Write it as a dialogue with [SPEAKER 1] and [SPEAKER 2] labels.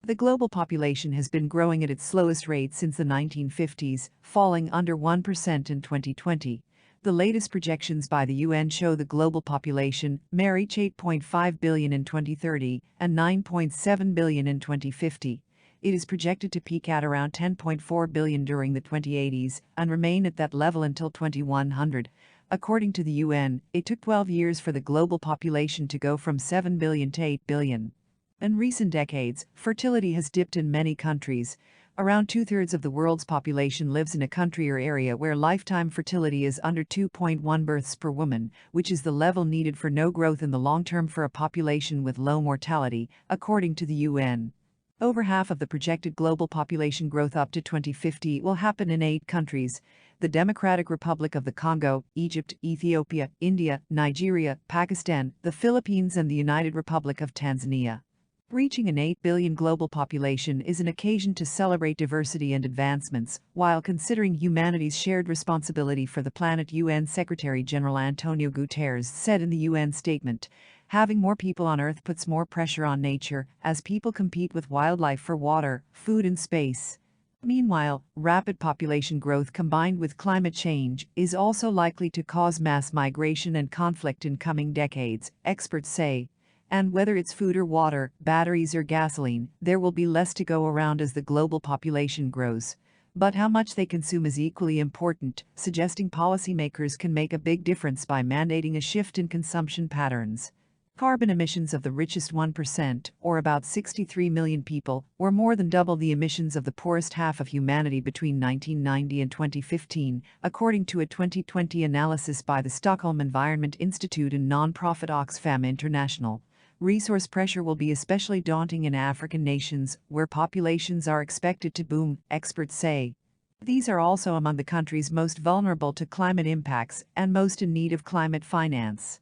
[SPEAKER 1] The global population has been growing at its slowest rate since the 1950s, falling under 1% in 2020. The latest projections by the UN show the global population may reach 8.5 billion in 2030 and 9.7 billion in 2050. It is projected to peak at around 10.4 billion during the 2080s and remain at that level until 2100. According to the UN, it took 12 years for the global population to go from 7 billion to 8 billion. In recent decades, fertility has dipped in many countries. Around two-thirds of the world's population lives in a country or area where lifetime fertility is under 2.1 births per woman, which is the level needed for no growth in the long term for a population with low mortality, according to the UN. Over half of the projected global population growth up to 2050 will happen in 8 countries: the Democratic Republic of the Congo, Egypt, Ethiopia, India, Nigeria, Pakistan, the Philippines, and the United Republic of Tanzania. Reaching an 8 billion global population is an occasion to celebrate diversity and advancements, while considering humanity's shared responsibility for the planet. UN Secretary-General António Guterres said in the UN statement, "Having more people on Earth puts more pressure on nature, as people compete with wildlife for water, food, and space." Meanwhile, rapid population growth combined with climate change is also likely to cause mass migration and conflict in coming decades, experts say. And whether it's food or water, batteries or gasoline, there will be less to go around as the global population grows. But how much they consume is equally important, suggesting policymakers can make a big difference by mandating a shift in consumption patterns. Carbon emissions of the richest 1%, or about 63 million people, were more than double the emissions of the poorest half of humanity between 1990 and 2015, according to a 2020 analysis by the Stockholm Environment Institute and non-profit Oxfam International. Resource pressure will be especially daunting in African nations, where populations are expected to boom, experts say. These are also among the countries most vulnerable to climate impacts and most in need of climate finance.